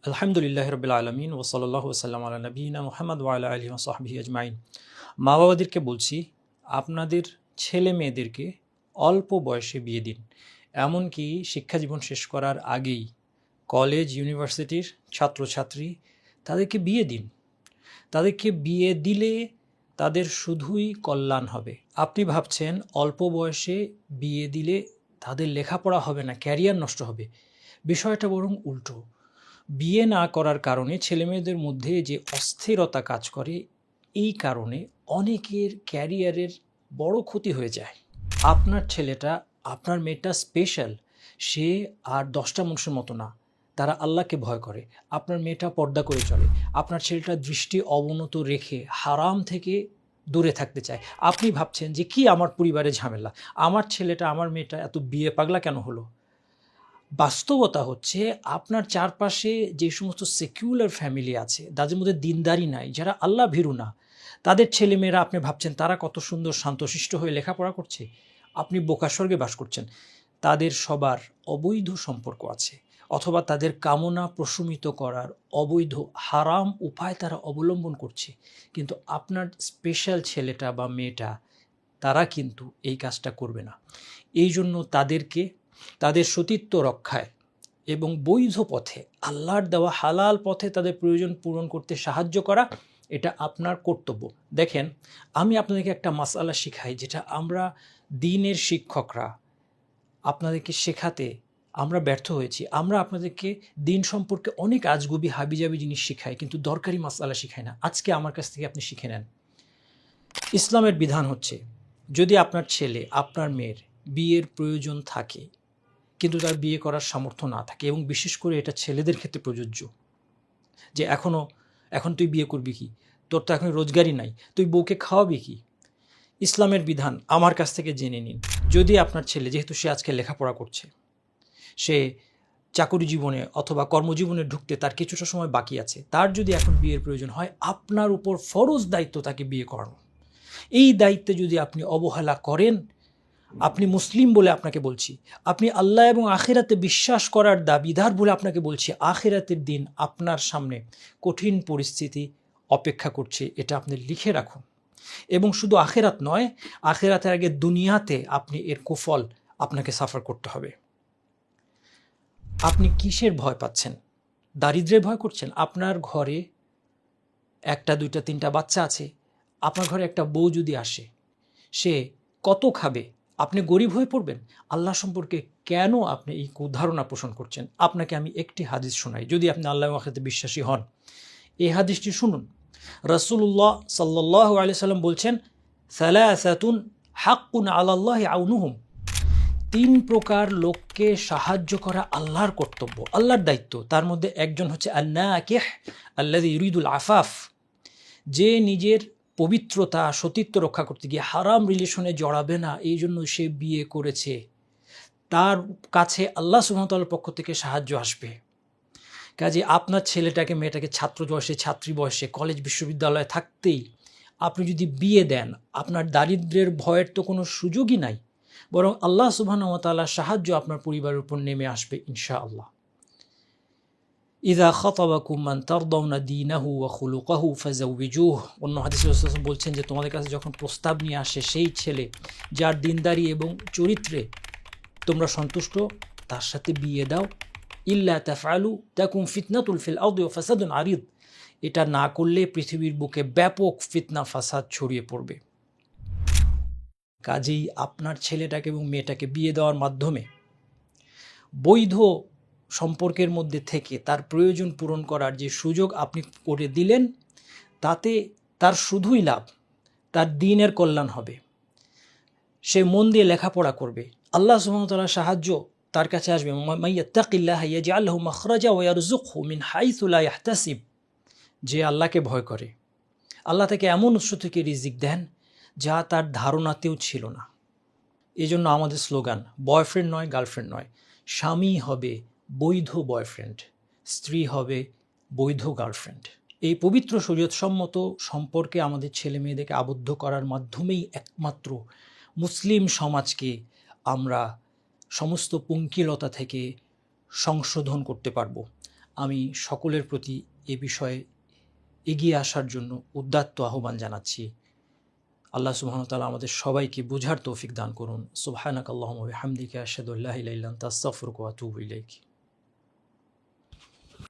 আলহামদুলিল্লাহ রবিল আলমিন ওসলাল্লাহু সাল্লাম আলা নবীনা মোহাম্মদ ওয়ালা আলী ওসাহবি আজমাইন। মা বাবাদেরকে বলছি, আপনাদের ছেলে মেয়েদেরকে অল্প বয়সে বিয়ে দিন। এমনকি শিক্ষা জীবন শেষ করার আগেই কলেজ ইউনিভার্সিটির ছাত্রছাত্রী তাদেরকে বিয়ে দিন। তাদেরকে বিয়ে দিলে তাদের শুধুই কল্যাণ হবে। আপনি ভাবছেন অল্প বয়সে বিয়ে দিলে তাদের লেখাপড়া হবে না, ক্যারিয়ার নষ্ট হবে। বিষয়টা বরং উল্টো। বিয়ে না করার কারণে ছেলেমেয়েদের মধ্যে যে অস্থিরতা কাজ করে, এই কারণে অনেকের ক্যারিয়ারের বড় ক্ষতি হয়ে যায়। আপনার ছেলেটা, আপনার মেয়েটা স্পেশাল। সে আর 10টা মানুষের মতো না, তারা আল্লাহকে ভয় করে। আপনার মেয়েটা পর্দা করে চলে। আপনার ছেলেটা দৃষ্টি অবনত রেখে হারাম থেকে দূরে থাকতে চায়। আপনি ভাবছেন যে কি আমার পরিবারে ঝামেলা, আমার ছেলেটা, আমার মেয়েটা এত বিয়ে পাগলা কেন হলো। বাস্তবতা হচ্ছে আপনার চারপাশে যে সমস্ত সেকুলার ফ্যামিলি আছে, তাদের মধ্যে দিনদারি নাই, যারা আল্লাহ ভীরু না, তাদের ছেলেমেয়েরা আপনি ভাবছেন তারা কত সুন্দর শান্তশিষ্ট হয়ে লেখাপড়া করছে। আপনি বোকা স্বর্গে বাস করছেন। তাদের সবার অবৈধ সম্পর্ক আছে, অথবা তাদের কামনা প্রশমিত করার অবৈধ হারাম উপায় তারা অবলম্বন করছে। কিন্তু আপনার স্পেশাল ছেলেটা বা মেয়েটা, তারা কিন্তু এই কাজটা করবে না। এই জন্য তাদেরকে তাদের সতীত্ব রক্ষায় এবং বৈধ পথে, আল্লাহর দেওয়া হালাল পথে তাদের প্রয়োজন পূরণ করতে সাহায্য করা, এটা আপনার কর্তব্য। দেখেন, আমি আপনাদেরকে একটা মাসআলা শিখাই, যেটা আমরা দ্বীনের শিক্ষকরা আপনাদেরকে শেখাতে আমরা ব্যর্থ হয়েছি। আমরা আপনাদেরকে দ্বীন সম্পর্কে অনেক আজগুবি হাবিজাবি জিনিস শিখাই, কিন্তু দরকারি মাসআলা শিখাই না। আজকে আমার কাছ থেকে আপনি শিখে নেন। ইসলামের বিধান হচ্ছে, যদি আপনার ছেলে, আপনার মেয়ের বিয়ের প্রয়োজন থাকে, কিন্তু তার বিয়ে করার সামর্থ্য না থাকে, এবং বিশেষ করে এটা ছেলেদের ক্ষেত্রে প্রযোজ্য, যে এখন তুই বিয়ে করবি কি, তোর তো এখন রোজগারই নাই, তুই বউকে খাওয়াবি কি। ইসলামের বিধান আমার কাছ থেকে জেনে নিন। যদি আপনার ছেলে, যেহেতু সে আজকে লেখাপড়া করছে, সে চাকরি জীবনে অথবা কর্মজীবনে ঢুকতে তার কিছুটা সময় বাকি আছে, তার যদি এখন বিয়ের প্রয়োজন হয়, আপনার উপর ফরজ দায়িত্ব তাকে বিয়ে করানো। এই দায়িত্বে যদি আপনি অবহেলা করেন, আপনি মুসলিম বলে আপনাকে বলছি, আপনি আল্লাহ এবং আখিরাতে বিশ্বাস করার দাবিদার বলে আপনাকে বলছি, আখিরাতের দিন আপনার সামনে কঠিন পরিস্থিতি অপেক্ষা করছে, এটা আপনি লিখে রাখুন। এবং শুধু আখিরাত নয়, আখিরাতের আগে দুনিয়াতে আপনি এর কুফল আপনাকে সাফার করতে হবে। আপনি কিসের ভয় পাচ্ছেন? দারিদ্র্যের ভয় করছেন? আপনার ঘরে 1টা 2টা 3টা বাচ্চা আছে, আপনার ঘরে একটা বউ যদি আসে, সে কত খাবে? আপনি গরিব হয়ে পড়বেন? আল্লাহ সম্পর্কে কেন আপনি এই কুধারণা পোষণ করছেন? আপনাকে আমি একটি হাদিস শোনাই, যদি আপনি আল্লাহ আখিরাতে বিশ্বাসী হন। এই হাদিসটি শুনুন। রাসূলুল্লাহ সাল্লাল্লাহু আলাইহি সাল্লাম বলছেন, সালাসাতুন হাক্কুন আলাল্লাহি আউনুহুম। 3 প্রকার লোককে সাহায্য করা আল্লাহর কর্তব্য, আল্লাহর দায়িত্ব। তার মধ্যে একজন হচ্ছে আন-নাকিহ আল্লাযী ইউরিদুল আফাফ, যে নিজের পবিত্রতা, সতীত্ব রক্ষা করতে গিয়ে হারাম রিলেশনে জড়াবে না, এই জন্য সে বিয়ে করেছে। তার কাছে আল্লাহ সুবহানাহু ওয়া তাআলার পক্ষ থেকে সাহায্য আসবে। কাজে আপনার ছেলেটাকে, মেয়েটাকে ছাত্র বয়সে, ছাত্রী বয়সে, কলেজ বিশ্ববিদ্যালয়ে থাকতেই আপনি যদি বিয়ে দেন, আপনার দারিদ্র্যের ভয়ের তো কোনো সুযোগই নাই, বরং আল্লাহ সুবহানাহু ওয়া তাআলার সাহায্য আপনার পরিবারের উপর নেমে আসবে ইনশাআল্লাহ। ইযা খাতাবাকুম মান তারদাউনা দীনাহু ওয়া খুলুকাহু ফাযাওবিজুহু। অন্য হাদিসে রাসূল বলছেন যে তোমাদের কাছে যখন প্রস্তাব নিয়ে আসে সেই ছেলে যার দিনদারি এবং চরিত্রে তোমরা সন্তুষ্ট, তার সাথে বিয়ে দাও। ইল্লা তাফআলু তাকুম ফিতনাতুল ফিল আরদি ওয়া ফাসাদুন আরিদ। এটা না করলে পৃথিবীর বুকে ব্যাপক ফিতনা ফাসাদ ছড়িয়ে পড়বে। কাজেই আপনার ছেলেটাকে এবং মেয়েটাকে বিয়ে দেওয়ার মাধ্যমে বৈধ সম্পর্কের মধ্যে থেকে তার প্রয়োজন পূরণ করার যে সুযোগ আপনি করে দিলেন, তাতে তার শুধুই লাভ, তার দ্বীনের কল্যাণ হবে। সে মন দিয়ে লেখাপড়া করবে, আল্লাহ সুবহানাহু ওয়া তাআলার সাহায্য তার কাছে আসবে। মাইয়াত্তাকিল্লাহ ইয়াজআল লাহু মাখরাজা ওয়া ইয়ারযুকহু মিন হাইসু লা ইয়াহতাসিব। যে আল্লাহকে ভয় করে, আল্লাহ তাকে এমন উৎস থেকে রিজিক দেন যা তার ধারণাতেও ছিল না। এজন্য আমাদের স্লোগান, বয়ফ্রেন্ড নয়, গার্লফ্রেন্ড নয়, স্বামী হবে বৈধ বয়ফ্রেন্ড, স্ত্রী হবে বৈধ গার্লফ্রেন্ড। এই পবিত্র শরীয়তসম্মত সম্পর্কে আমাদের ছেলে মেয়েদেরকে আবদ্ধ করার মাধ্যমেই একমাত্র মুসলিম সমাজকে আমরা সমস্ত পঙ্কিলতা থেকে সংশোধন করতে পারবো। আমি সকলের প্রতি এ বিষয়ে এগিয়ে আসার জন্য উদাত্ত আহ্বান জানাচ্ছি। আল্লাহ সুবহানাহু ওয়া তাআলা আমাদের সবাইকে বুঝার তৌফিক দান করুন। সুবহানাকাল্লাহুম্মা ওয়া বিহামদিকা আশহাদু আল্লা ইলাহা ইল্লা আনতা আস্তাগফিরুকা ওয়া আতুবু ইলাইক।